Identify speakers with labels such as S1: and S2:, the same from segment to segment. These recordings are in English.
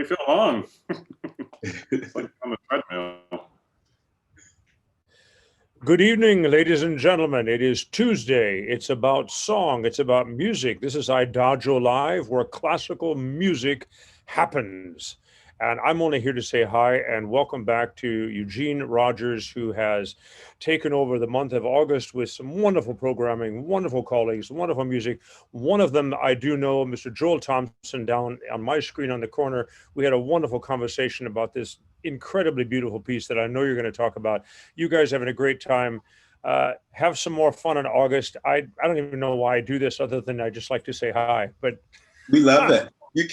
S1: feel long. It's like on the treadmill.
S2: Good evening, ladies and gentlemen. It is Tuesday. It's about song. It's about music. This is Idagio Live, where classical music happens. And I'm only here to say hi and welcome back to Eugene Rogers, who has taken over the month of August with some wonderful programming, wonderful colleagues, wonderful music. One of them I do know, Mr. Joel Thompson, down on my screen on the corner. We had a wonderful conversation about this incredibly beautiful piece that I know you're going to talk about. You guys having a great time. Have some more fun in August. I don't even know why I do this other than I just like to say hi, but
S3: we love it.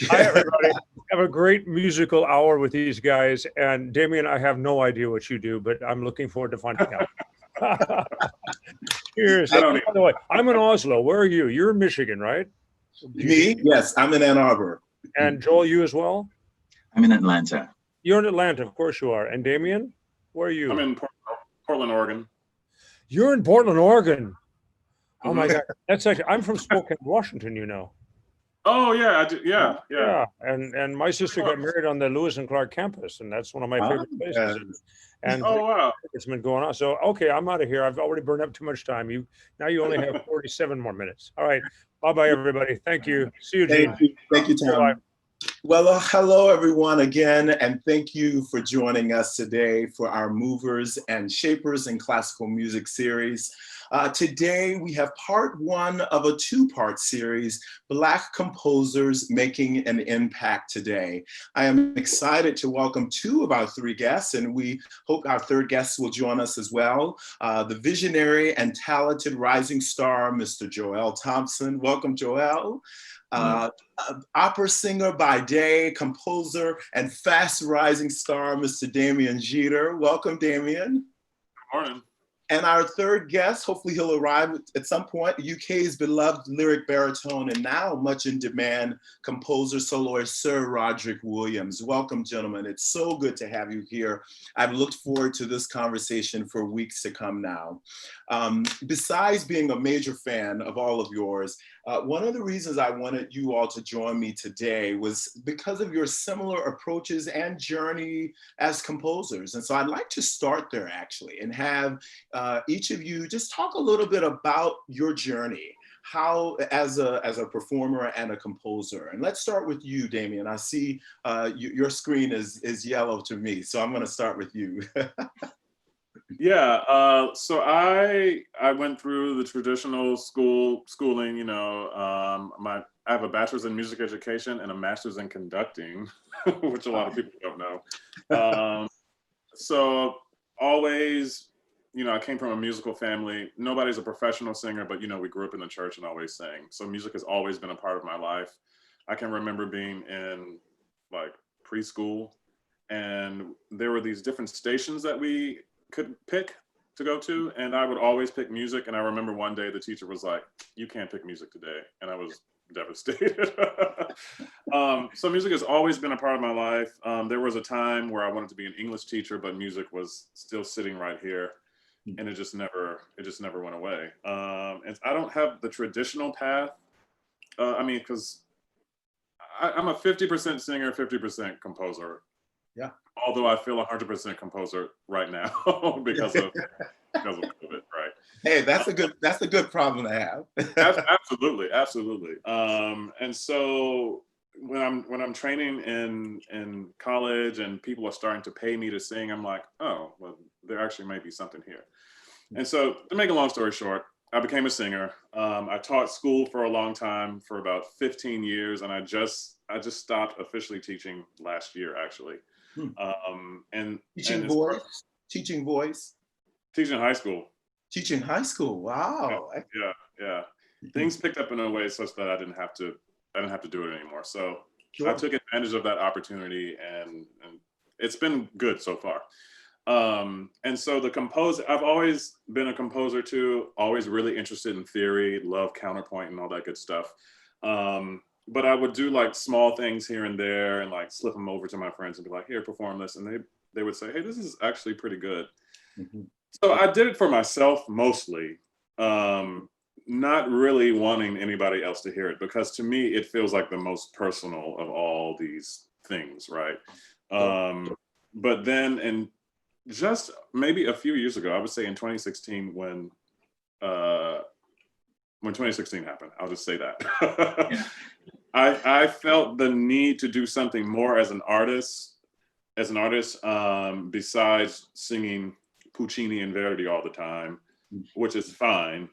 S2: Hi, everybody. Have a great musical hour with these guys. And Damien, I have no idea what you do, but I'm looking forward to finding out. Cheers. By the way, I'm in Oslo. Where are you? You're in Michigan, right?
S3: Me? Yes, I'm in Ann Arbor.
S2: And Joel, you as well?
S4: I'm in Atlanta.
S2: You're in Atlanta, of course you are. And Damien, where are you?
S1: I'm in Portland, Oregon.
S2: You're in Portland, Oregon. Oh my God. That's actually, I'm from Spokane, Washington, you know.
S1: Oh yeah, I do. Yeah.
S2: And my sister got married on the Lewis and Clark campus, and that's one of my favorite places. And
S1: oh wow,
S2: it's been going on. So okay, I'm out of here. I've already burned up too much time. You only have 47 more minutes. All right, bye everybody. Thank you. See you, Gene.
S3: Thank you, Tom. Bye. Well, hello everyone again, and thank you for joining us today for our Movers and Shapers in Classical Music series. Today we have part one of a two-part series, Black Composers Making an Impact Today. I am excited to welcome two of our three guests, and we hope our third guest will join us as well. The visionary and talented rising star, Mr. Joel Thompson. Welcome, Joel. Opera singer by day, composer, and fast rising star, Mr. Damien Geter. Welcome, Damien.
S1: Good morning.
S3: And our third guest, hopefully he'll arrive at some point, UK's beloved lyric baritone and now much in demand composer, soloist, Sir Roderick Williams. Welcome, gentlemen. It's so good to have you here. I've looked forward to this conversation for weeks to come now. Besides being a major fan of all of yours, one of the reasons I wanted you all to join me today was because of your similar approaches and journey as composers. And so I'd like to start there actually and have each of you just talk a little bit about your journey, how as a performer and a composer. And let's start with you, Damien. I see your screen is yellow to me, so I'm going to start with you.
S1: Yeah, so I went through the traditional schooling. You know, I have a bachelor's in music education and a master's in conducting, which a lot of people don't know. So always, you know, I came from a musical family. Nobody's a professional singer, but you know, we grew up in the church and always sang. So music has always been a part of my life. I can remember being in like preschool, and there were these different stations that we could pick to go to, and I would always pick music. And I remember one day the teacher was like, "You can't pick music today," and I was devastated. So music has always been a part of my life. There was a time where I wanted to be an English teacher, but music was still sitting right here, and it just never went away. And I don't have the traditional path. I mean, because I'm a 50% singer, 50% composer.
S3: Yeah.
S1: Although I feel 100% composer right now because of COVID, right?
S3: Hey, that's a good problem to have.
S1: Absolutely. And so when I'm training in college and people are starting to pay me to sing, I'm like, oh, well, there actually might be something here. And so to make a long story short, I became a singer. I taught school for a long time, for about 15 years, and I just stopped officially teaching last year, actually. And
S3: teaching voice. Teaching high school. Teaching high school. Wow.
S1: Yeah. Things picked up in a way such that I didn't have to do it anymore. So sure. I took advantage of that opportunity, and it's been good so far. And so I've always been a composer too, always really interested in theory, love counterpoint and all that good stuff. But I would do like small things here and there and like slip them over to my friends and be like, here, perform this. And they would say, hey, this is actually pretty good. Mm-hmm. So I did it for myself mostly, not really wanting anybody else to hear it, because to me, it feels like the most personal of all these things, right? But then, and just maybe a few years ago, I would say in 2016, when 2016 happened, I'll just say that.
S4: Yeah.
S1: I felt the need to do something more as an artist, besides singing Puccini and Verdi all the time, which is fine.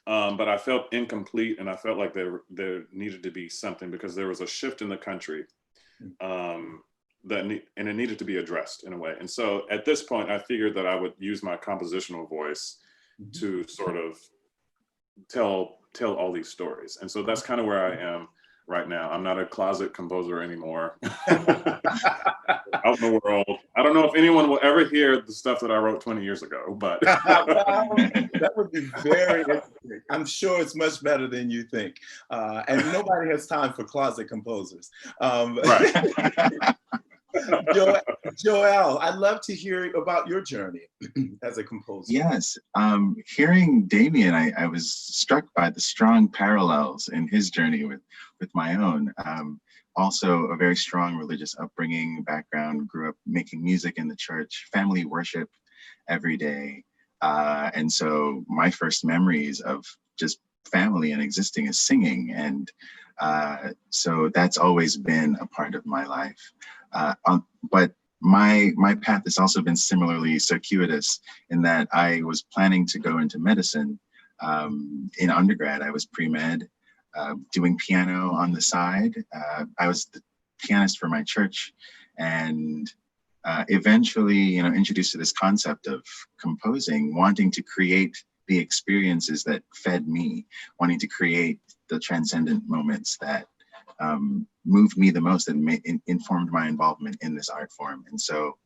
S1: But I felt incomplete, and I felt like there needed to be something, because there was a shift in the country, and it needed to be addressed in a way. And so at this point, I figured that I would use my compositional voice to sort of tell all these stories. And so that's kind of where I am right now. I'm not a closet composer anymore. Out in the world. I don't know if anyone will ever hear the stuff that I wrote 20 years ago, but
S3: that would be very interesting. I'm sure it's much better than you think. And nobody has time for closet composers.
S1: right.
S3: Joel, I'd love to hear about your journey as a composer.
S4: Yes, hearing Damien, I was struck by the strong parallels in his journey with my own. Also a very strong religious upbringing, background, grew up making music in the church, family worship every day. And so my first memories of just family and existing is singing. And so that's always been a part of my life. But my path has also been similarly circuitous, in that I was planning to go into medicine. In undergrad, I was pre-med, doing piano on the side. I was the pianist for my church, and eventually, introduced to this concept of composing, wanting to create the experiences that fed me, wanting to create the transcendent moments that moved me the most and informed my involvement in this art form. And so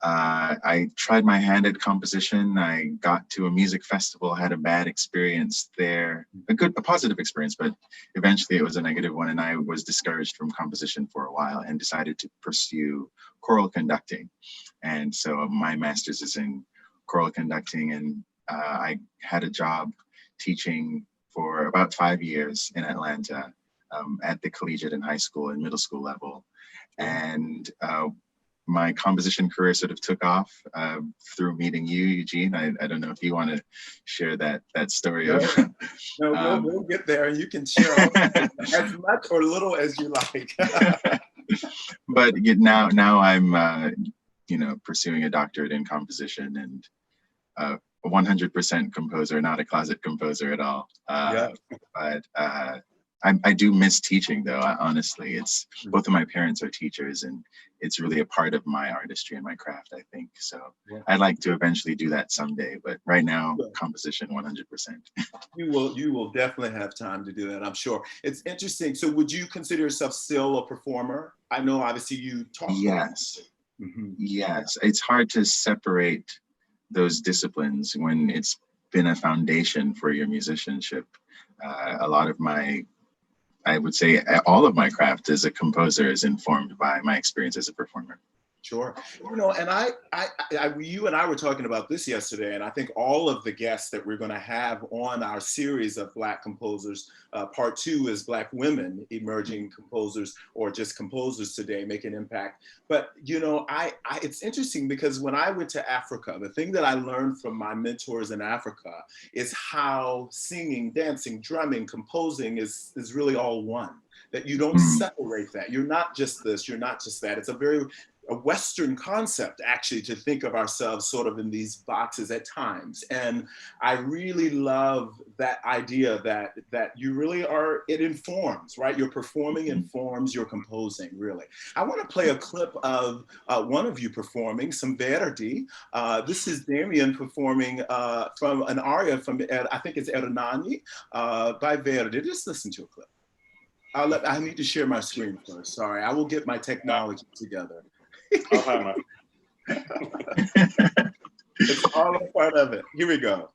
S4: I tried my hand at composition. I got to a music festival, had a bad experience there, a positive experience, but eventually it was a negative one. And I was discouraged from composition for a while and decided to pursue choral conducting. And so my master's is in choral conducting, and I had a job teaching for about 5 years in Atlanta, at the collegiate and high school and middle school level. And my composition career sort of took off through meeting you, Eugene. I don't know if you want to share that story of.
S3: No, we'll get there, and you can share as much or little as you like.
S4: But now I'm pursuing a doctorate in composition, and a 100% composer, not a closet composer at all. But I do miss teaching, though. Honestly, it's both of my parents are teachers, and it's really a part of my artistry and my craft, I think. So I'd like to eventually do that someday, but right now, composition 100%.
S3: You will definitely have time to do that, I'm sure. It's interesting. So would you consider yourself still a performer? I know obviously you talk.
S4: Yes. Yes. It's hard to separate those disciplines when it's been a foundation for your musicianship. A lot of I would say all of my craft as a composer is informed by my experience as a performer.
S3: Sure. And you and I were talking about this yesterday, and I think all of the guests that we're going to have on our series of Black composers, part 2 is Black women, emerging composers, or just composers today, make an impact. But, it's interesting because when I went to Africa, the thing that I learned from my mentors in Africa is how singing, dancing, drumming, composing is really all one, that you don't separate that. You're not just this, you're not just that. It's a Western concept, actually, to think of ourselves sort of in these boxes at times. And I really love that idea that you really are, it informs, right? Your performing informs your composing, really. I want to play a clip of one of you performing, some Verdi. This is Damien performing from an aria from, I think it's Ernani, by Verdi. Just listen to a clip. I need to share my screen first, sorry. I will get my technology together.
S1: I'll have my...
S3: It's all a part of it. Here we go.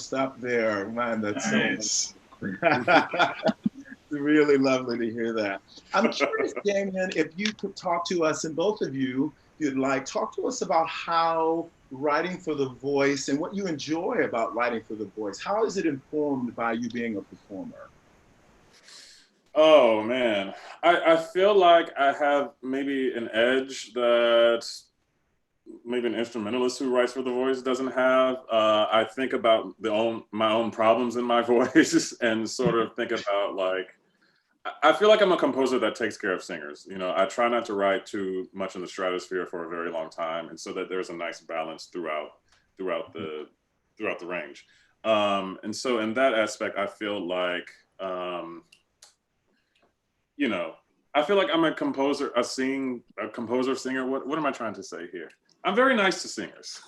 S3: Stop there. Man, that's so
S4: Nice.
S3: really lovely to hear that. I'm curious, Damien, if you could talk to us, and both of you, if you'd like, talk to us about how writing for the voice and what you enjoy about writing for the voice. How is it informed by you being a performer?
S1: Oh man, I feel like I have maybe an edge that maybe an instrumentalist who writes for the voice doesn't have. I think about my own problems in my voice and sort of think about like, I feel like I'm a composer that takes care of singers. You know, I try not to write too much in the stratosphere for a very long time, and so that there's a nice balance throughout the range. And so in that aspect, I feel like, you know, I feel like I'm a composer, singer. What am I trying to say here? I'm very nice to singers.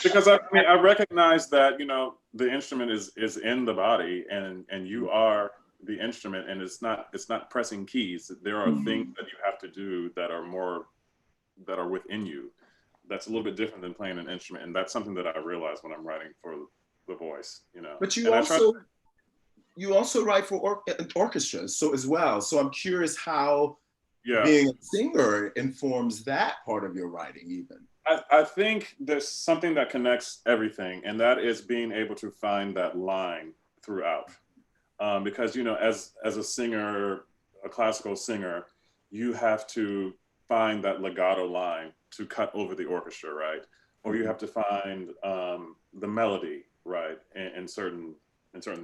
S1: Because I mean, I recognize that, you know, the instrument is in the body, and you are the instrument, and it's not pressing keys. There are things that you have to do that are within you. That's a little bit different than playing an instrument, and that's something that I realize when I'm writing for the voice. You know,
S3: but you also write for orchestras, so as well. So I'm curious how being a singer informs that part of your writing, even.
S1: I think there's something that connects everything, and that is being able to find that line throughout. Because, you know, as a singer, a classical singer, you have to find that legato line to cut over the orchestra, right? Or you have to find the melody, right, in certain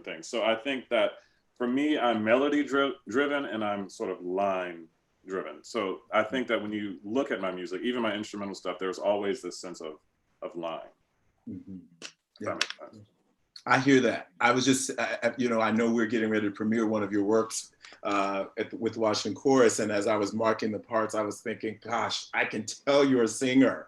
S1: things. So I think that for me, I'm melody driven, and I'm sort of line driven. So I think that when you look at my music, even my instrumental stuff, there's always this sense of line.
S3: Mm-hmm.
S1: If that makes sense.
S3: I hear that. I was just, you know, I know we're getting ready to premiere one of your works with Washington Chorus, and as I was marking the parts, I was thinking, gosh, I can tell you're a singer.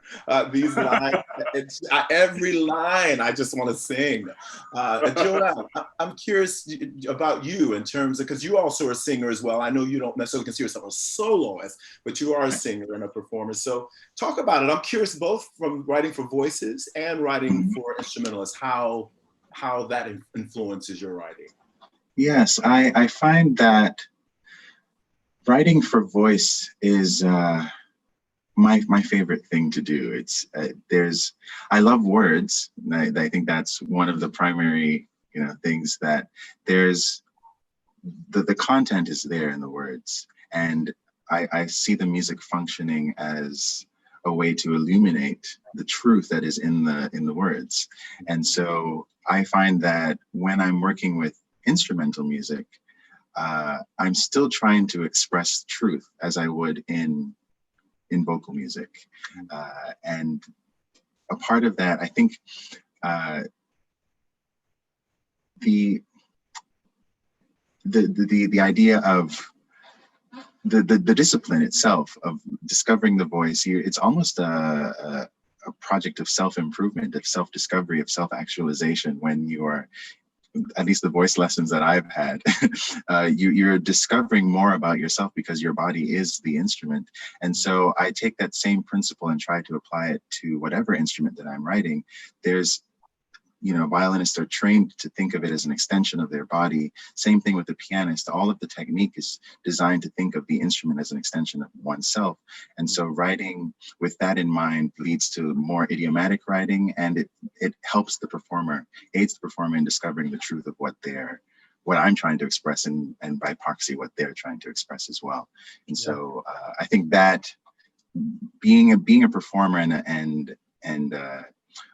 S3: These lines, every line, I just want to sing. Joel, I'm curious about you in terms of, because you also are a singer as well. I know you don't necessarily consider yourself a soloist, but you are a singer and a performer. So talk about it. I'm curious, both from writing for voices and writing for instrumentalists, how that influences your writing.
S4: Yes, I find that writing for voice is my favorite thing to do. It's I love words. I think that's one of the primary, you know, things that there's the content is there in the words, and I see the music functioning as a way to illuminate the truth that is in the words. And so I find that when I'm working with instrumental music, I'm still trying to express truth as I would in vocal music. And a part of that, I think, the idea of the discipline itself of discovering the voice, it's almost a project of self-improvement, of self-discovery, of self-actualization. When you are, at least the voice lessons that I've had, you're discovering more about yourself because your body is the instrument. And so I take that same principle and try to apply it to whatever instrument that I'm writing. There's, you know, violinists are trained to think of it as an extension of their body. Same thing with the pianist. All of the technique is designed to think of the instrument as an extension of oneself. And so writing with that in mind leads to more idiomatic writing, and it helps the performer, aids the performer in discovering the truth of what I'm trying to express, and by proxy, what they're trying to express as well. And so I think that being a performer and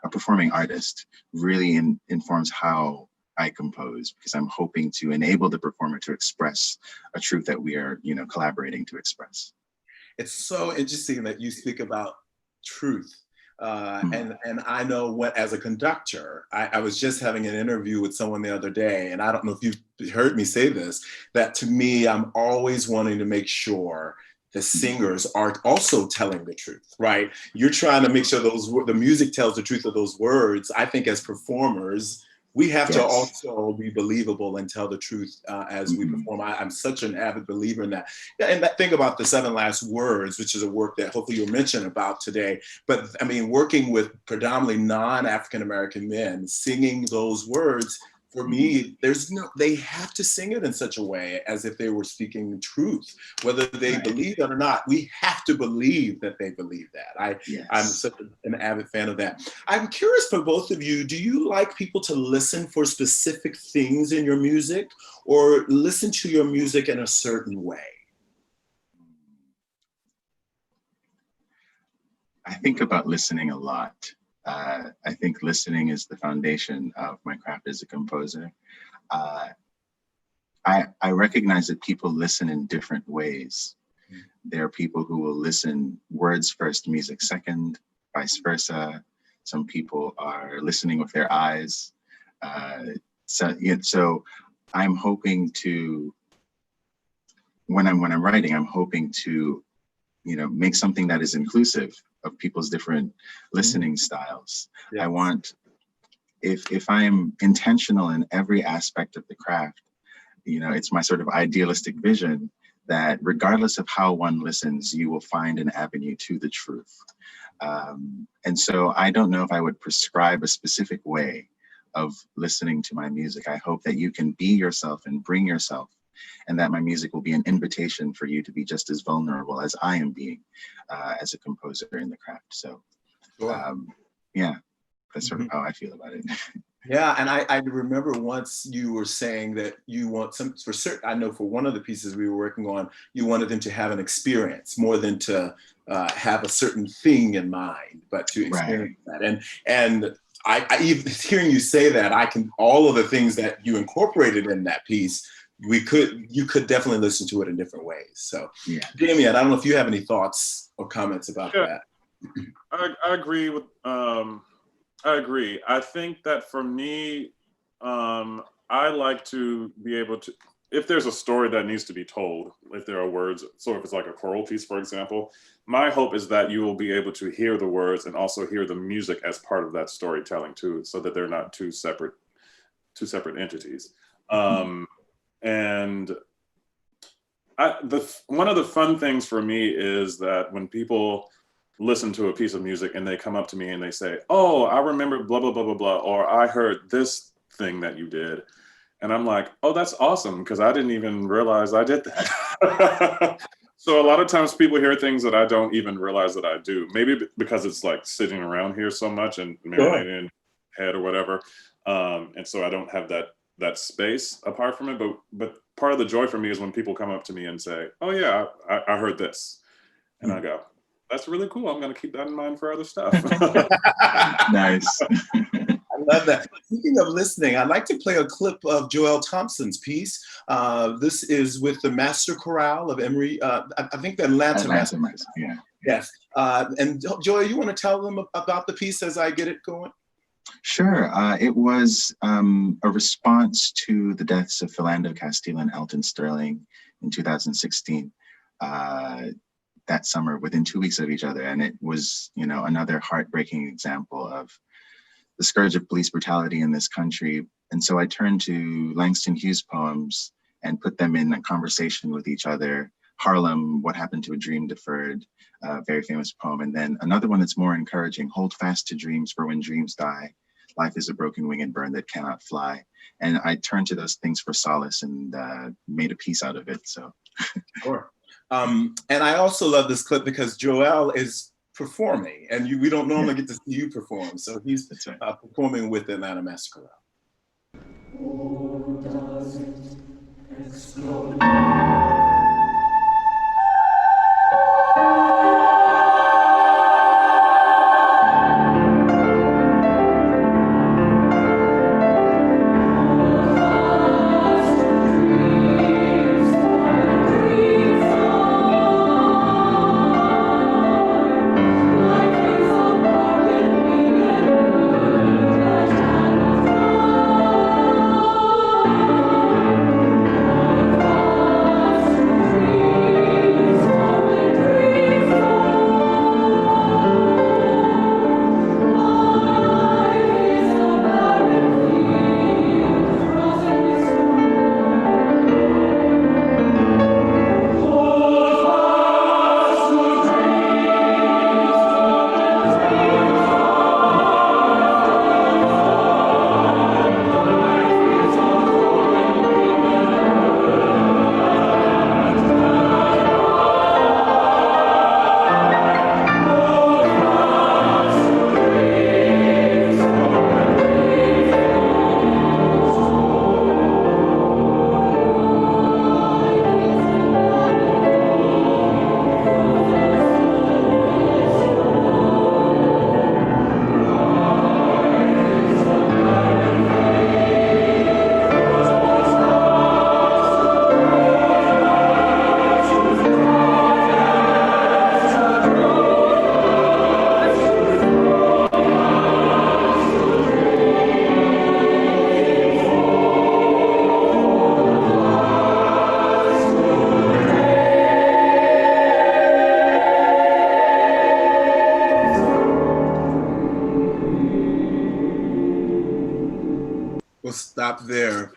S4: a performing artist really informs how I compose, because I'm hoping to enable the performer to express a truth that we are, you know, collaborating to express.
S3: It's so interesting that you speak about truth. And I know what, as a conductor, I was just having an interview with someone the other day, and I don't know if you've heard me say this, that to me, I'm always wanting to make sure the singers are also telling the truth, right? You're trying to make sure the music tells the truth of those words. I think as performers, We have to
S4: Yes.
S3: also be believable and tell the truth as we perform. I'm such an avid believer in that. Yeah, and that thing about the 7 last words, which is a work that hopefully you'll mention about today. But I mean, working with predominantly non-African-American men, singing those words, for me, they have to sing it in such a way as if they were speaking truth, whether they believe it or not. We have to believe that they believe that. I'm such an avid fan of that. I'm curious for both of you, do you like people to listen for specific things in your music or listen to your music in a certain way?
S4: I think about listening a lot. I think listening is the foundation of my craft as a composer. I recognize that people listen in different ways. There are people who will listen words first, music second, vice versa. Some people are listening with their eyes. So I'm hoping to, when I'm writing, I'm hoping to, make something that is inclusive of people's different listening styles. Yes. I want, if I am intentional in every aspect of the craft, it's my sort of idealistic vision that regardless of how one listens, you will find an avenue to the truth. And so I don't know if I would prescribe a specific way of listening to my music. I hope that you can be yourself and bring yourself, and that my music will be an invitation for you to be just as vulnerable as I am being as a composer in the craft. So yeah, that's sort of how I feel about it.
S3: Yeah, and I remember once you were saying that you want some, for certain, I know for one of the pieces we were working on, you wanted them to have an experience more than to have a certain thing in mind, but to experience that. And I even hearing you say that, all of the things that you incorporated in that piece, you could definitely listen to it in different ways. So Damien, I don't know if you have any thoughts or comments about that.
S1: I agree with, I agree. I think that for me, I like to be able to, if there's a story that needs to be told, if there are words, so if it's like a choral piece, for example, my hope is that you will be able to hear the words and also hear the music as part of that storytelling too, so that they're not two separate entities. And one of the fun things for me is that when people listen to a piece of music and they come up to me and they say, oh, I remember blah, blah, blah, blah, blah, or I heard this thing that you did. And I'm like, oh, that's awesome, because I didn't even realize I did that. So a lot of times people hear things that I don't even realize that I do. Maybe because it's like sitting around here so much and marinating in head or whatever. And so I don't have that space apart from it. But part of the joy for me is when people come up to me and say, oh yeah, I heard this. And I go, that's really cool. I'm going to keep that in mind for other stuff.
S4: Nice.
S3: I love that. Speaking of listening, I'd like to play a clip of Joel Thompson's piece. This is with the Master Chorale of Emory, I think the Atlanta Master.
S4: Yeah.
S3: Yes. And Joel, you want to tell them about the piece as I get it going?
S4: Sure. It was a response to the deaths of Philando Castile and Elton Sterling in 2016. That summer, within 2 weeks of each other. And it was, another heartbreaking example of the scourge of police brutality in this country. And so I turned to Langston Hughes' poems and put them in a conversation with each other. Harlem, What Happened to a Dream, Deferred, a very famous poem. And then another one that's more encouraging, Hold Fast to Dreams, for when dreams die, life is a broken winged bird that cannot fly. And I turned to those things for solace and made a piece out of it, so.
S3: Sure. And I also love this clip because Joel is performing, and we don't normally get to see you perform. So he's performing with the Atlanta Master Chorale. Oh, does it explode?
S5: Oh,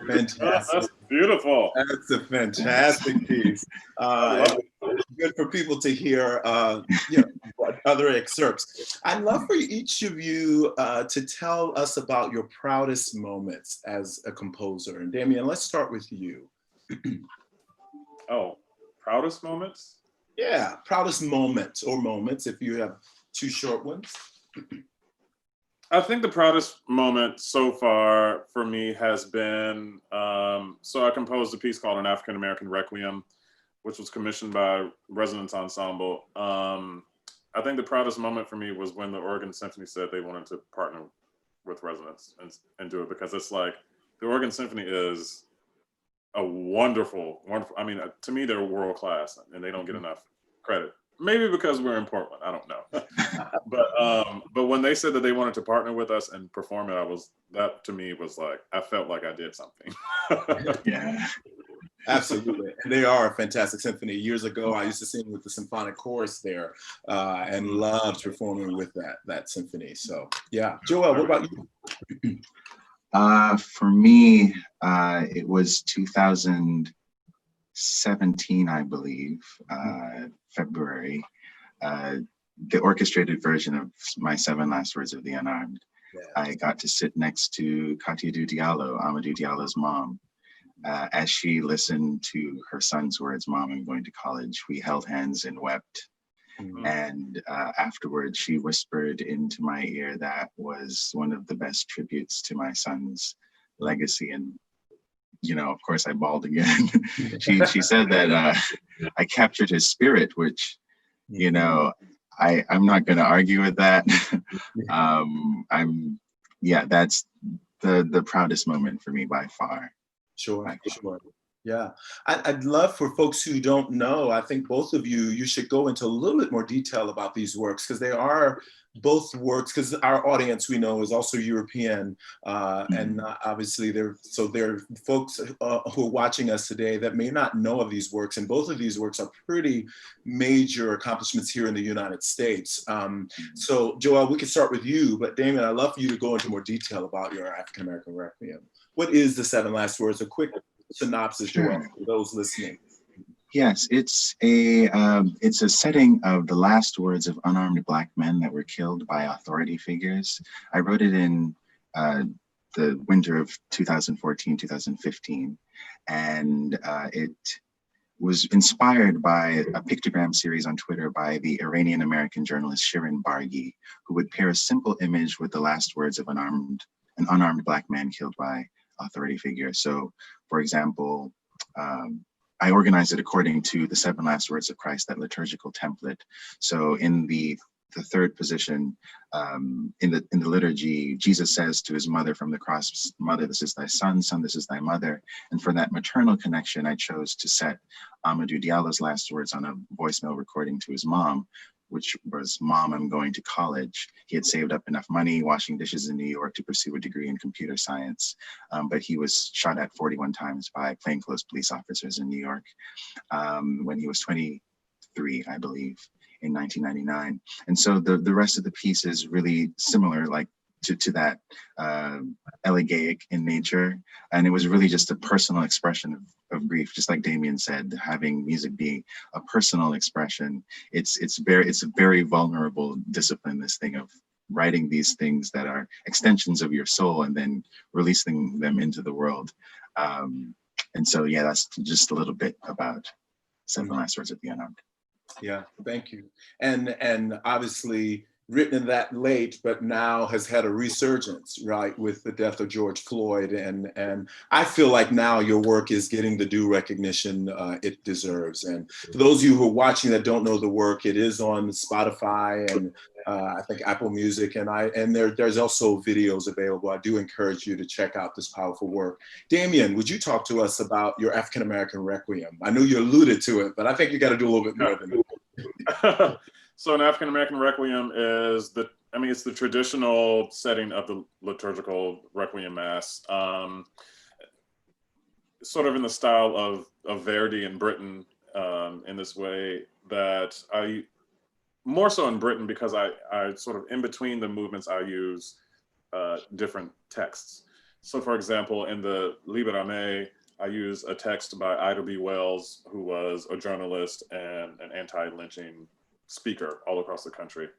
S3: Fantastic.
S1: That's beautiful.
S3: That's a fantastic piece. And good for people to hear other excerpts. I'd love for each of you to tell us about your proudest moments as a composer. And Damien, let's start with you.
S1: Oh, proudest moments?
S3: Yeah, proudest moments or moments if you have two short ones.
S1: I think the proudest moment so far for me has been, so I composed a piece called An African American Requiem, which was commissioned by Resonance Ensemble. I think the proudest moment for me was when the Oregon Symphony said they wanted to partner with Resonance and do it, because it's like, the Oregon Symphony is a wonderful, I mean, to me, they're world class and they don't get enough credit. Maybe because we're in Portland, I don't know. But when they said that they wanted to partner with us and perform it, that to me was like, I felt like I did something.
S4: Yeah.
S3: Absolutely. And they are a fantastic symphony. Years ago, I used to sing with the symphonic chorus there and loved performing with that symphony. So yeah. Joel, what about you?
S4: For me, it was 2017, I believe, February, the orchestrated version of My Seven Last Words of the Unarmed.
S3: Yes.
S4: I got to sit next to Katiedou Diallo, Amadou Diallo's mom. As she listened to her son's words, "Mom, I'm going to college," we held hands and wept. Mm-hmm. And afterwards, she whispered into my ear that was one of the best tributes to my son's legacy. And, you know, of course, I bawled again. She said that I captured his spirit, which, you know, I'm not going to argue with that. That's the proudest moment for me by far.
S3: Sure. Yeah, I'd love for folks who don't know, I think both of you should go into a little bit more detail about these works, because they are both works, because our audience we know is also European, and obviously there are folks who are watching us today that may not know of these works, and both of these works are pretty major accomplishments here in the United States. So Joel, we can start with you, but Damien, I'd love for you to go into more detail about your African American Requiem. What is The Seven Last Words? A quick synopsis, Joel, for those listening.
S4: Yes, it's a setting of the last words of unarmed Black men that were killed by authority figures. I wrote it in the winter of 2014, 2015, and it was inspired by a pictogram series on Twitter by the Iranian-American journalist Shirin Barghi, who would pair a simple image with the last words of an unarmed Black man killed by authority figure. So, for example, I organized it according to the seven last words of Christ, that liturgical template. So in the third position, in the liturgy, Jesus says to his mother from the cross, "Mother, this is thy son, son, this is thy mother." And for that maternal connection, I chose to set Amadou Diallo's last words on a voicemail recording to his mom, which was, "Mom, I'm going to college." He had saved up enough money washing dishes in New York to pursue a degree in computer science, but he was shot at 41 times by plainclothes police officers in New York when he was 23, I believe, in 1999. And so the rest of the piece is really similar, like to that, elegiac in nature. And it was really just a personal expression of grief, just like Damien said, having music be a personal expression. It's a very vulnerable discipline, this thing of writing these things that are extensions of your soul and then releasing them into the world. And so, yeah, that's just a little bit about Seven Last Words of the Unarmed.
S3: Yeah, thank you. And obviously written that late, but now has had a resurgence, right, with the death of George Floyd. And I feel like now your work is getting the due recognition it deserves. And for those of you who are watching that don't know the work, it is on Spotify and I think Apple Music, and there's also videos available. I do encourage you to check out this powerful work. Damien, would you talk to us about your African American Requiem? I know you alluded to it, but I think you got to do a little bit more than that.
S1: So an African American Requiem is it's the traditional setting of the liturgical Requiem Mass, sort of in the style of Verdi in Britain, in this way that more so in Britain, because I sort of in between the movements, I use different texts. So for example, in the Libre Me, I use a text by Ida B. Wells, who was a journalist and an anti-lynching speaker all across the country.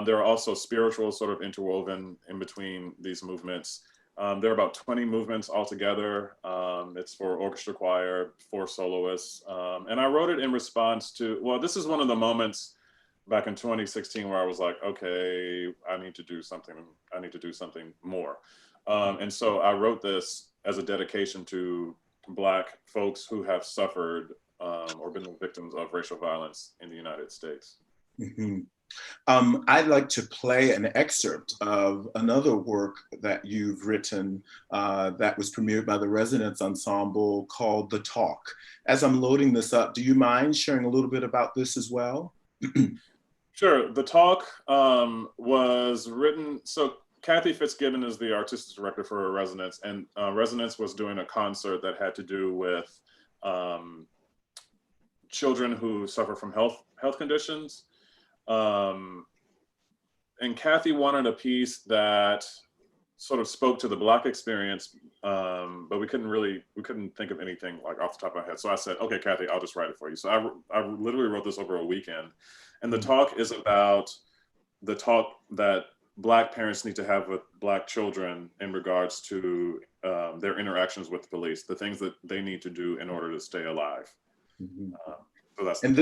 S1: There are also spirituals sort of interwoven in between these movements. There are about 20 movements altogether. It's for orchestra, choir, 4 soloists. And I wrote it in response to, well, this is one of the moments back in 2016 where I was like, okay, I need to do something more. And so I wrote this as a dedication to Black folks who have suffered or been the victims of racial violence in the United States.
S3: Mm-hmm. I'd like to play an excerpt of another work that you've written that was premiered by the Resonance Ensemble called The Talk. As I'm loading this up, do you mind sharing a little bit about this as well?
S1: Sure. The Talk was written, so Kathy Fitzgibbon is the artistic director for Resonance, and Resonance was doing a concert that had to do with children who suffer from health conditions. And Kathy wanted a piece that sort of spoke to the Black experience, but we couldn't think of anything like off the top of my head. So I said, okay, Kathy, I'll just write it for you. So I literally wrote this over a weekend. And the talk is about the talk that Black parents need to have with Black children in regards to their interactions with the police, the things that they need to do in order to stay alive.
S3: Mm-hmm.
S1: So that's
S3: and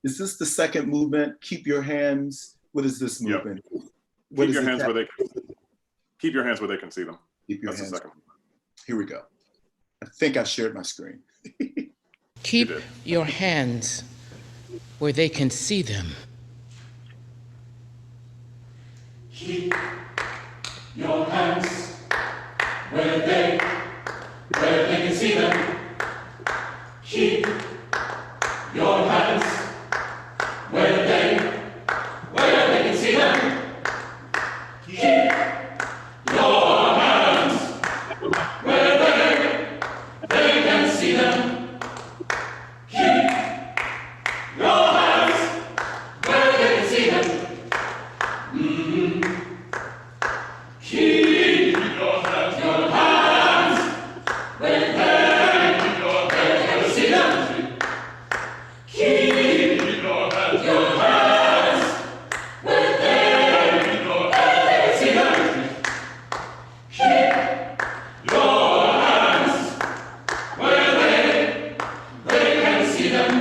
S3: is this the second movement? Keep your hands. What is this movement?
S1: Yep. Keep your hands where they can see them.
S3: Keep your
S1: That's
S3: hands.
S1: the second.
S3: Here we go. I think I shared my screen.
S5: Keep your hands where they can see them.
S6: Keep your hands where they can see them. Keep your hands where they can see them. Keep your hands where they can see them. Keep your hands where they can see them. Mm-hmm. Keep your hands where they can see them. Keep your hands where they can see them. Keep your hands where they can see them.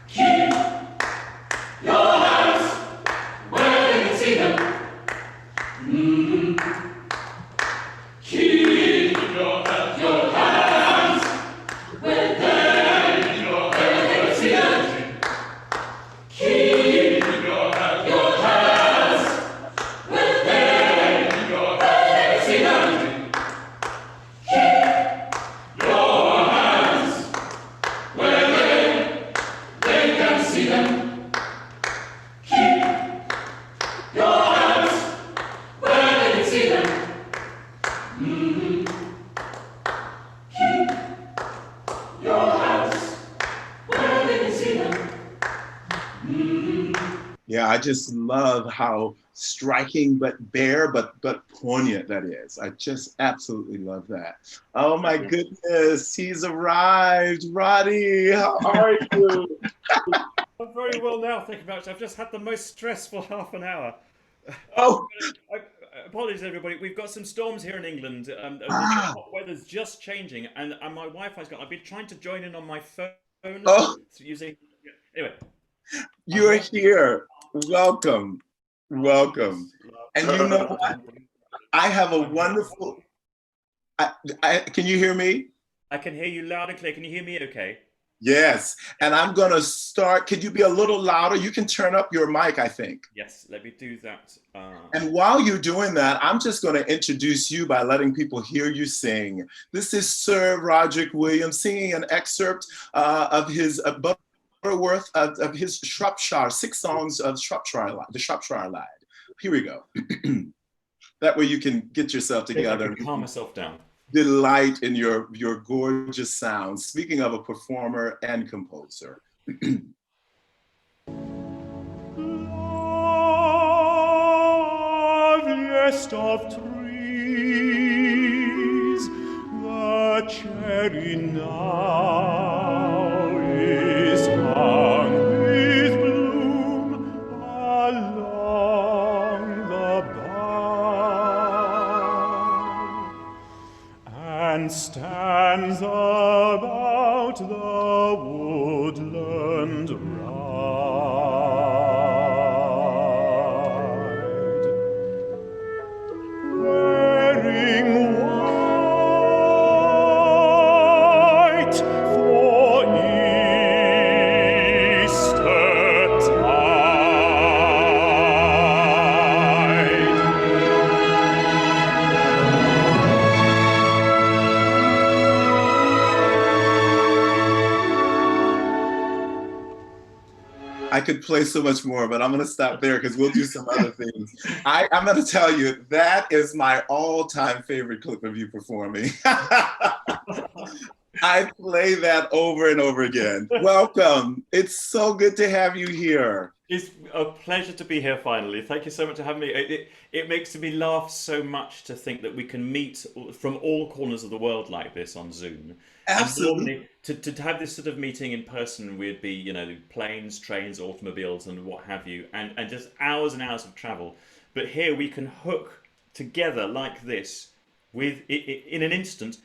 S6: Keep your hands where they can see them. Mm-hmm. Keep your hands where they can see them. Keep your hands where they can see them. Keep your hands where they can see them. Keep your hands where they can see them. Mm-hmm. Keep your hands where they can see them. Mm-hmm.
S3: Yeah, I just love how striking but bare but poignant that is. I just absolutely love that. Oh my goodness, he's arrived. Roddy, how are you?
S7: I'm very well now, thank you very much. I've just had the most stressful half an hour.
S3: Oh,
S7: Apologies, everybody. We've got some storms here in England. The weather's just changing, and my Wi-Fi's gone. I've been trying to join in on my phone using. Anyway,
S3: you're here. Welcome. Welcome. And you know what? I have a wonderful. Can you hear me?
S7: I can hear you loud and clear. Can you hear me okay?
S3: Yes. And I'm going to start. Could you be a little louder? You can turn up your mic, I think.
S7: Yes, let me do that.
S3: And while you're doing that, I'm just going to introduce you by letting people hear you sing. This is Sir Roderick Williams singing an excerpt of his Butterworth of his Shropshire, 6 songs of Shropshire, the Shropshire Lad. Here we go. That way you can get yourself together.
S7: I can calm myself down.
S3: Delight in your gorgeous sound. Speaking of a performer and composer.
S8: Loveliest of trees,
S6: cherry now is hung with bloom along the bough, and stands about the woodland ride, wearing white for Eastertide.
S3: I could play so much more, but I'm going to stop there because we'll do some other things. I'm going to tell you, that is my all-time favorite clip of you performing. I play that over and over again. Welcome. It's so good to have you here.
S7: It's a pleasure to be here finally. Thank you so much for having me. It makes me laugh so much to think that we can meet from all corners of the world like this on Zoom.
S3: Absolutely.
S7: And to have this sort of meeting in person would be, you know, planes, trains, automobiles, and what have you, and just hours and hours of travel. But here we can hook together like this with in an instant.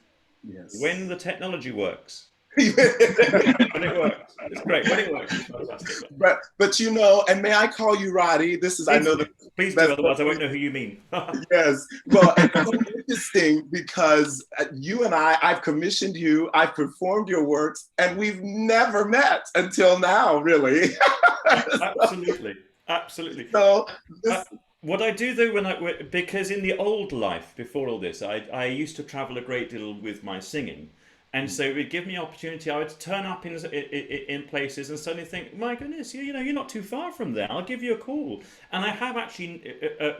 S3: Yes.
S7: When the technology works. When it works. It's great. When it works, it's fantastic.
S3: But you know, and may I call you Roddy? This is, I know that.
S7: Please do, otherwise I won't know who you mean.
S3: Yes. Well, it's so interesting because you and I've commissioned you, I've performed your works, and we've never met until now, really.
S7: Absolutely. Absolutely.
S3: So
S7: what I do though, because in the old life before all this, I used to travel a great deal with my singing. And so it would give me opportunity. I would turn up in places and suddenly think, my goodness, you know, you're not too far from there. I'll give you a call. And I have actually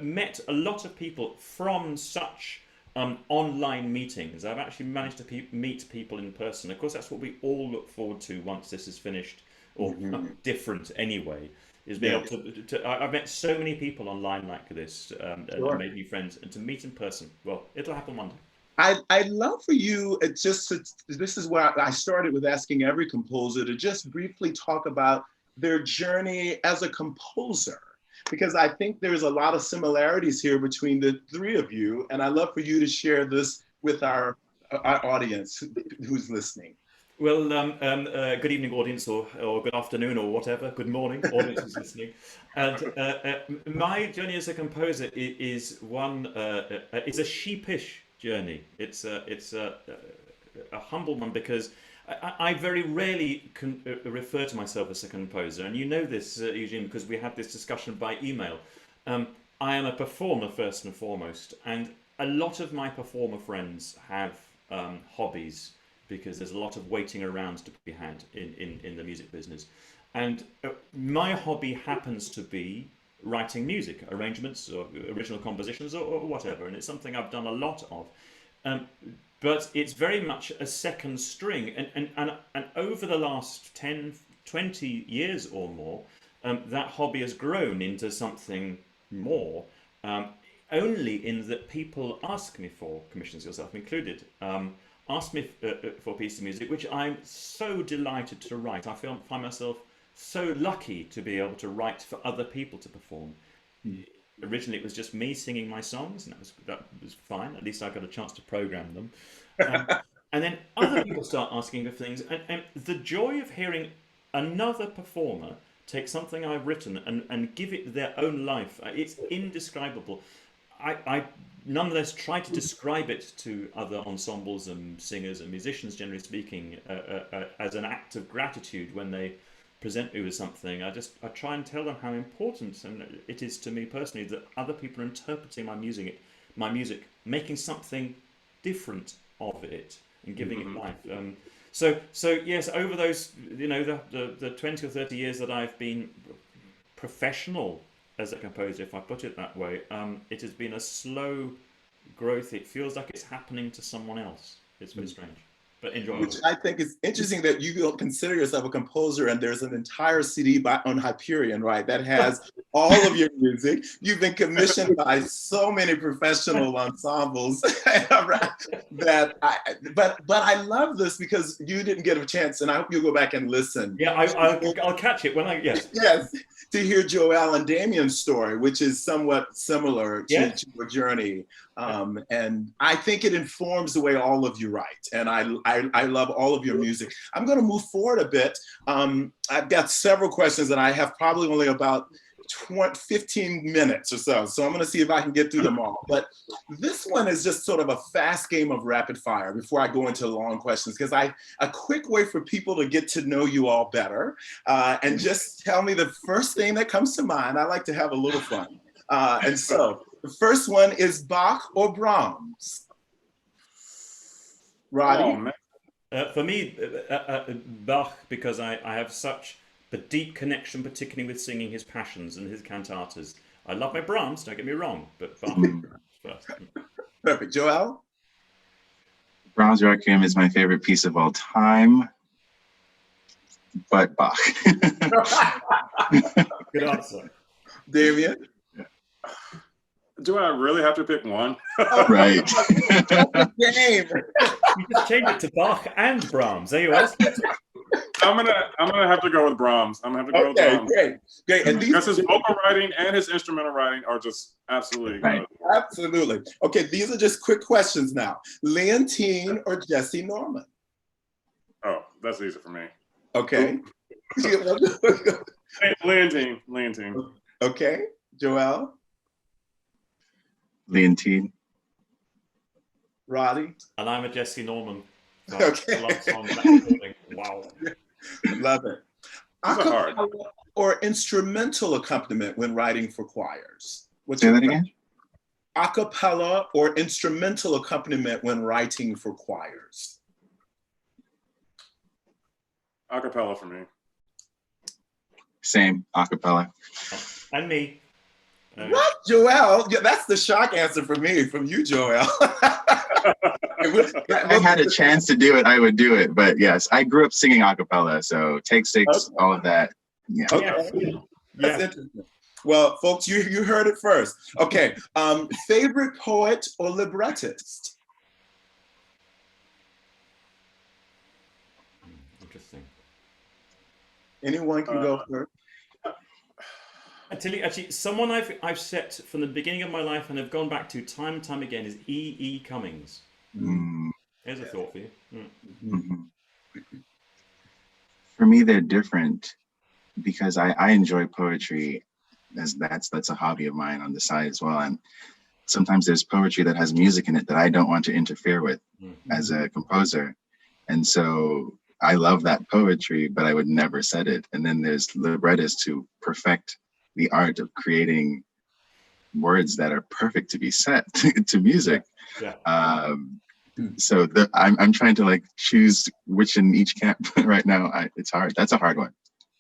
S7: met a lot of people from such online meetings. I've actually managed to meet people in person. Of course, that's what we all look forward to once this is finished, or different anyway. Is being able to I've met so many people online like this, and made new friends, and to meet in person. Well, it'll happen one day.
S3: I'd love for you, this is where I started with asking every composer to just briefly talk about their journey as a composer, because I think there's a lot of similarities here between the three of you, and I'd love for you to share this with our audience who's listening.
S7: Well, good evening, audience, or good afternoon, or whatever. Good morning, audience who's listening. And my journey as a composer is it's a sheepish journey. It's a humble one, because I very rarely refer to myself as a composer, and you know this, Eugene, because we had this discussion by email. I am a performer first and foremost, and a lot of my performer friends have hobbies, because there's a lot of waiting around to be had in the music business. And my hobby happens to be writing music, arrangements or original compositions or whatever, and it's something I've done a lot of. But it's very much a second string, and over the last 10, 20 years or more, that hobby has grown into something more, only in that people ask me for commissions, yourself included, ask me for a piece of music, which I'm so delighted to write. I find myself so lucky to be able to write for other people to perform. Originally, it was just me singing my songs, and that was fine. At least I got a chance to program them. And then other people start asking for things, and the joy of hearing another performer take something I've written and give it their own life, it's indescribable. I nonetheless try to describe it to other ensembles and singers and musicians, generally speaking, as an act of gratitude when they present me with something. I try and tell them how important it is to me personally that other people are interpreting my music, making something different of it and giving it life. So yes, over those, the 20 or 30 years that I've been professional as a composer, if I put it that way, it has been a slow growth. It feels like it's happening to someone else. It's very strange, but enjoyable.
S3: Which I think is interesting that you don't consider yourself a composer, and there's an entire CD on Hyperion, right, that has all of your music. You've been commissioned by so many professional ensembles but I love this because you didn't get a chance, and I hope you'll go back and listen.
S7: Yeah, I'll catch it when I, yes.
S3: Yes, to hear Joel and Damien's story, which is somewhat similar to your journey. And I think it informs the way all of you write. And I love all of your music. I'm going to move forward a bit. I've got several questions, and I have probably only about 15 minutes or so. So I'm going to see if I can get through them all. But this one is just sort of a fast game of rapid fire before I go into long questions, because a quick way for people to get to know you all better. And just tell me the first thing that comes to mind. I like to have a little fun. And so the first one is Bach or Brahms? Roddy?
S7: For me, Bach, because I have such a deep connection, particularly with singing his passions and his cantatas. I love my Brahms, don't get me wrong, but Bach first.
S3: Perfect. Joel?
S4: Brahms' Requiem is my favorite piece of all time, but Bach.
S7: Good answer.
S3: Damien?
S1: Do I really have to pick one?
S4: Right.
S3: Game.
S7: You just change it to Bach and Brahms. There you are.
S1: I'm gonna have to go with Brahms. I'm gonna have to go with Brahms.
S3: Great. And
S1: Because his vocal writing and his instrumental writing are just absolutely good.
S3: Absolutely. Okay, these are just quick questions now. Leontine or Jesse Norman?
S1: Oh, that's easy for me.
S3: Okay.
S1: Leontine.
S3: Okay. Joel?
S4: Leontine.
S3: Roddy?
S7: And I'm a Jesse Norman. So
S3: Okay.
S7: I love songs that recording. Wow.
S3: Love it.
S1: These are hard.
S3: Acapella or instrumental accompaniment when writing for choirs?
S4: Say that again?
S3: Acapella or instrumental accompaniment when writing for choirs?
S1: Acapella for me.
S4: Same, acapella.
S7: And me.
S3: What, Joel? Yeah, that's the shock answer for me, from you, Joel.
S4: If I had a chance to do it, I would do it. But yes, I grew up singing acapella, so take six, all of that. Yeah.
S3: Okay. That's interesting. Well, folks, you heard it first. Okay. Favorite poet or librettist?
S7: Interesting.
S3: Anyone can go first.
S7: I tell you, actually, someone I've set from the beginning of my life and have gone back to time and time again is E.E. Cummings. Here's a thought for you.
S4: For me, they're different because I enjoy poetry, as that's a hobby of mine on the side as well. And sometimes there's poetry that has music in it that I don't want to interfere with as a composer. And so I love that poetry, but I would never set it. And then there's librettists who perfect the art of creating words that are perfect to be set to music. So I'm trying to like choose which in each camp right now. It's hard. That's a hard one.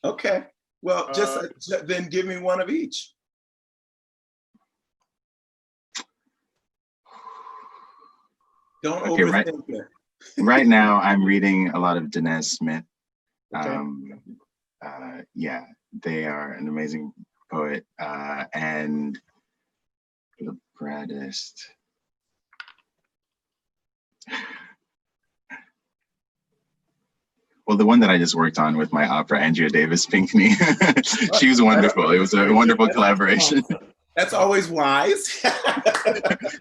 S3: Okay. Well, just then give me one of each. Don't overthink it.
S4: Right now, I'm reading a lot of Danez Smith.
S3: Okay.
S4: Yeah, they are an amazing poet and librettist. Well, the one that I just worked on with my opera, Andrea Davis Pinkney, she was wonderful. It was a wonderful collaboration.
S3: That's always wise.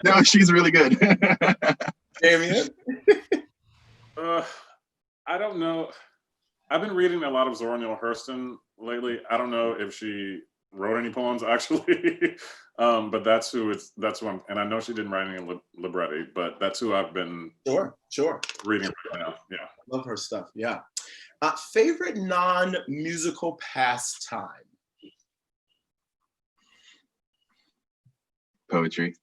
S4: No, she's really good.
S3: Damien?
S1: I don't know. I've been reading a lot of Zora Neale Hurston lately. I don't know if she wrote any poems actually, but that's who I'm, and I know she didn't write any libretti, but that's who I've been
S3: Sure.
S1: reading right now. Yeah.
S3: Love her stuff. Yeah. Favorite non-musical pastime?
S4: Poetry.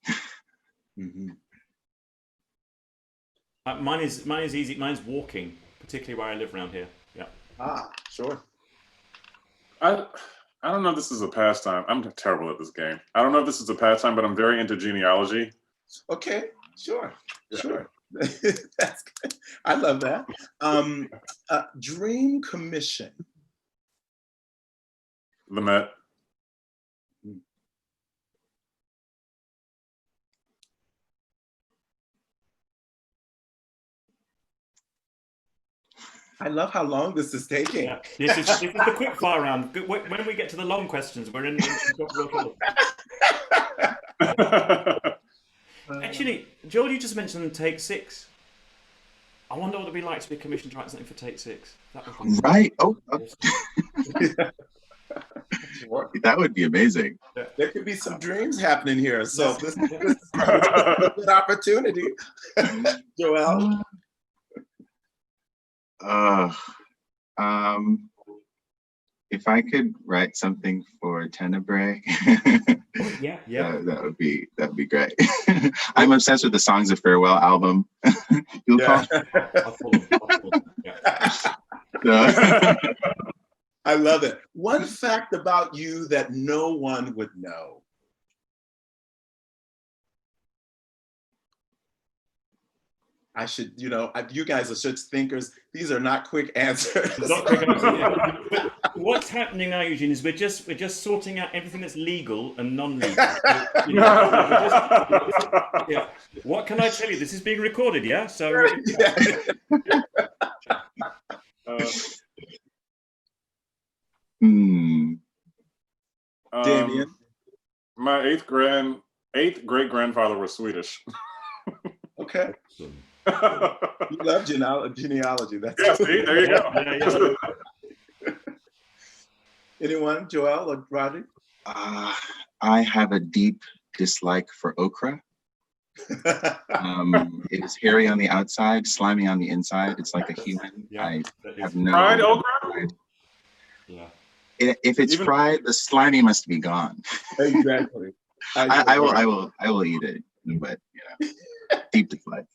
S7: Mine is easy. Mine's walking, particularly where I live around here. Yeah.
S3: Sure.
S1: I don't know if this is a pastime. I'm terrible at this game. I don't know if this is a pastime, but I'm very into genealogy.
S3: Okay. Sure. That's good. I love that. Dream commission.
S1: The Met.
S3: I love how long this is taking.
S7: Yeah. This is the quick fire round. When we get to the long questions, we're in real trouble. Actually, Joel, you just mentioned Take 6. I wonder what it'd be like to be commissioned to write something for Take 6. That would be
S4: Right. Oh,
S3: Sure.
S4: that would be amazing.
S3: There could be some dreams happening here. So this is a good opportunity. Joel?
S4: If I could write something for Tenebrae,
S7: yeah.
S4: that'd be great. I'm obsessed with the Songs of Farewell album. You'll call.
S7: I'll follow.
S4: Yeah.
S3: I love it. One fact about you that no one would know. I should, you guys are such thinkers. These are not quick answers.
S7: What's happening now, Eugene, is we're just sorting out everything that's legal and non-legal. Yeah. What can I tell you? This is being recorded, yeah? So.
S3: Damien?
S1: My eighth great grandfather was Swedish.
S3: Okay. You love genealogy. That's
S1: yeah, see, there you go.
S7: Yeah.
S3: Anyone, Joel or Roderick?
S4: I have a deep dislike for okra. It is hairy on the outside, slimy on the inside. It's like a human.
S7: Yeah,
S4: I have no.
S1: Fried okra?
S7: Yeah.
S4: If it's fried, the slimy must be gone.
S3: Exactly.
S4: I will eat it, but deep dislike.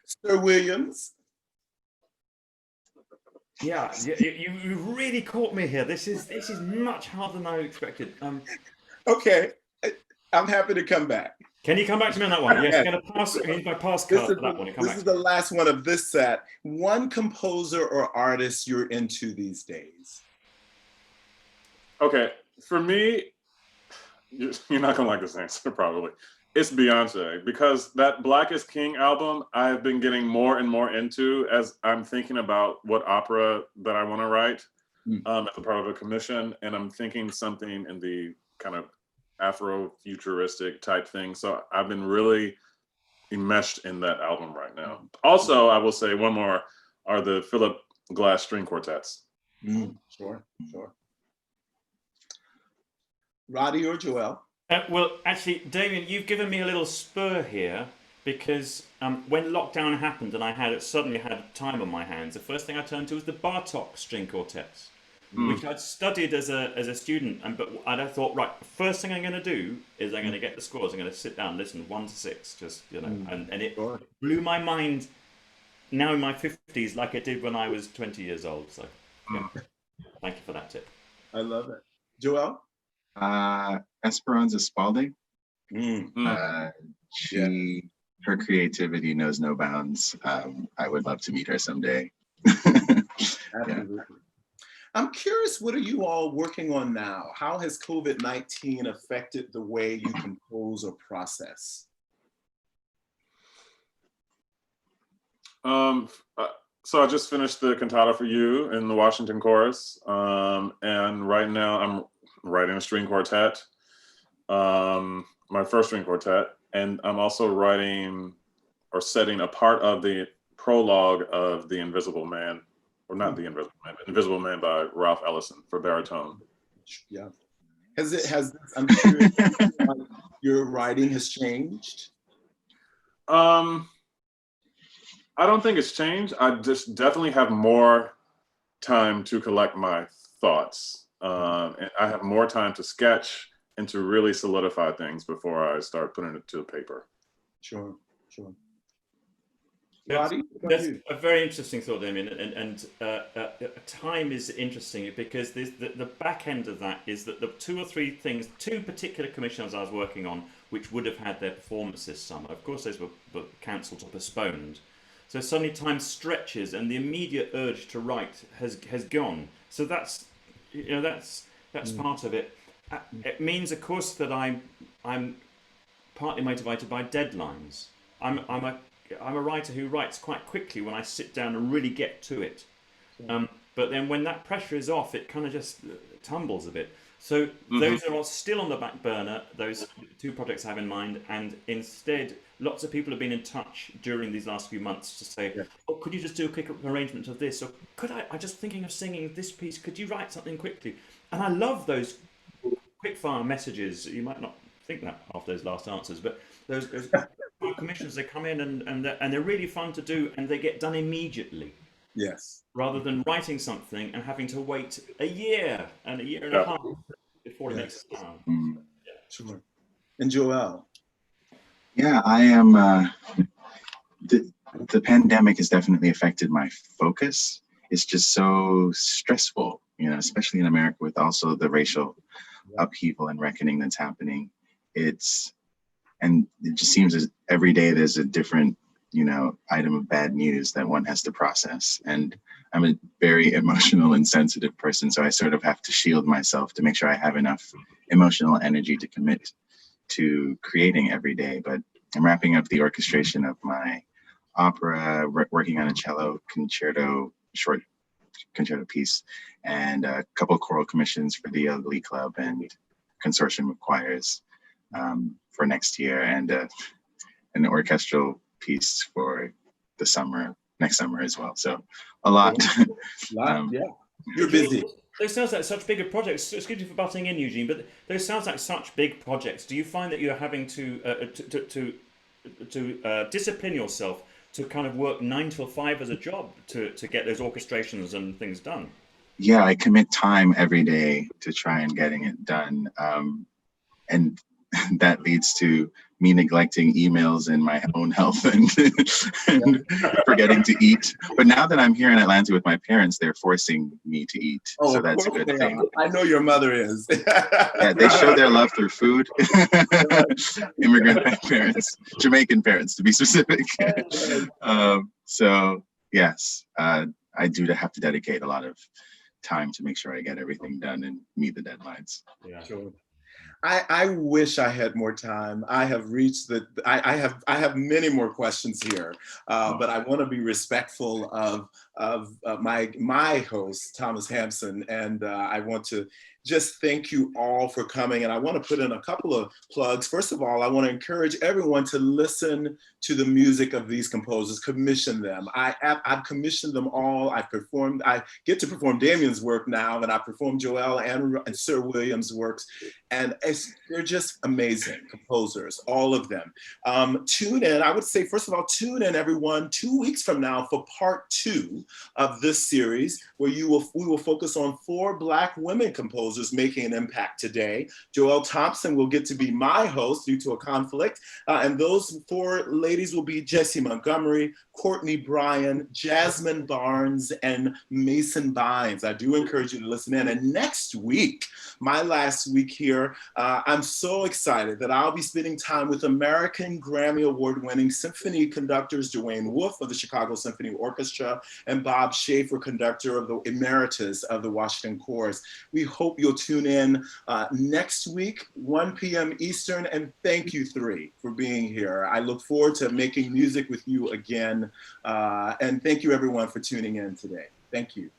S3: Sir Williams.
S7: Yeah, you really caught me here. This is much harder than I expected.
S3: Okay, I'm happy to come back.
S7: Can you come back to me on that one? Yes, I'm going to pass. Here's my pass card for that one.
S3: This is the last one of this set. One composer or artist you're into these days.
S1: Okay, for me, you're not gonna like this answer probably. It's Beyonce, because that Black is King album I've been getting more and more into as I'm thinking about what opera that I want to write as a part of a commission, and I'm thinking something in the kind of Afro-futuristic type thing. So I've been really enmeshed in that album right now. Also, I will say one more are the Philip Glass string quartets.
S3: Sure. Roddy or Joel?
S7: Well, actually, Damien, you've given me a little spur here because when lockdown happened and I suddenly had time on my hands, the first thing I turned to was the Bartok string quartets, which I'd studied as a student. But I thought, right, the first thing I'm going to do is I'm going to get the scores. I'm going to sit down, listen 1 to 6, just and it blew my mind. Now in my 50s, like it did when I was 20 years old. So, thank you for that tip.
S3: I love it, Joel.
S4: Esperanza Spalding. Her creativity knows no bounds. I would love to meet her someday.
S3: Absolutely. I'm curious, what are you all working on now? How has COVID-19 affected the way you compose or process?
S1: So I just finished the cantata for you in the Washington Chorus, and right now I'm writing a string quartet, my first string quartet, and I'm also writing or setting a part of the prologue of The Invisible Man, or not The Invisible Man, but Invisible Man by Ralph Ellison for baritone.
S3: Yeah. I'm curious, your writing has changed?
S1: I don't think it's changed. I just definitely have more time to collect my thoughts. And I have more time to sketch and to really solidify things before I start putting it to paper.
S3: Sure.
S7: That's a very interesting thought, Damien, and time is interesting because the back end of that is that the 2 or 3 things, 2 particular commissions I was working on, which would have had their performance this summer. Of course, those were cancelled or postponed. So suddenly time stretches, and the immediate urge to write has gone. So that's part of it. It means, of course, that I'm partly motivated by deadlines. I'm a I'm a writer who writes quite quickly when I sit down and really get to it. But then when that pressure is off, it kind of just tumbles a bit. So those are all still on the back burner, those 2 projects I have in mind, and instead lots of people have been in touch during these last few months to say, oh, could you just do a quick arrangement of this? Or I'm just thinking of singing this piece, could you write something quickly? And I love those quick fire messages. You might not think that after those last answers, but those commissions, they come in and they're really fun to do, and they get done immediately.
S3: Yes.
S7: Rather than writing something and having to wait a year and a half before it makes a sound.
S3: Sure. And Joel?
S4: Yeah, I am. The pandemic has definitely affected my focus. It's just so stressful, you know, especially in America with also the racial upheaval and reckoning that's happening. It just seems as every day there's a different, you know, item of bad news that one has to process. And I'm a very emotional and sensitive person, so I sort of have to shield myself to make sure I have enough emotional energy to commit to creating every day. But I'm wrapping up the orchestration of my opera, working on a cello concerto, short concerto piece, and a couple of choral commissions for the Glee Club and consortium of choirs for next year, and an orchestral piece for the next summer as well. So a lot.
S3: Yeah, you're busy.
S7: Those sounds like such bigger projects. Excuse me for butting in, Eugene, but those sounds like such big projects. Do you find that you're having to discipline yourself to kind of work 9 till 5 as a job to get those orchestrations and things done?
S4: Yeah, I commit time every day to try and getting it done. And that leads to me neglecting emails and my own health and forgetting to eat. But now that I'm here in Atlanta with my parents, they're forcing me to eat.
S3: Oh,
S4: so that's a good thing.
S3: I know your mother is.
S4: Yeah, they show their love through food. Immigrant parents, Jamaican parents to be specific. So yes, I do have to dedicate a lot of time to make sure I get everything done and meet the deadlines.
S7: Yeah.
S3: Sure. I wish I had more time. I have reached I have many more questions here, but I want to be respectful of my host, Thomas Hampson, and I want to just thank you all for coming. And I want to put in a couple of plugs. First of all, I want to encourage everyone to listen to the music of these composers, commission them. I've commissioned them all. I get to perform Damien's work now, and I perform Joel and Sir Williams' works. And they're just amazing composers, all of them. Tune in, I would say, first of all, tune in everyone 2 weeks from now for part 2 of this series, where we will focus on 4 Black women composers making an impact today. Joel Thompson will get to be my host due to a conflict. And those 4 ladies will be Jessie Montgomery, Courtney Bryan, Jasmine Barnes, and Mason Bynes. I do encourage you to listen in. And next week, my last week here, I'm so excited that I'll be spending time with American Grammy Award-winning symphony conductors Dwayne Wolf of the Chicago Symphony Orchestra and Bob Schaefer, conductor of the Emeritus of the Washington Chorus. We hope you'll tune in next week, 1 p.m. Eastern, and thank you 3 for being here. I look forward to making music with you again, and thank you everyone for tuning in today. Thank you.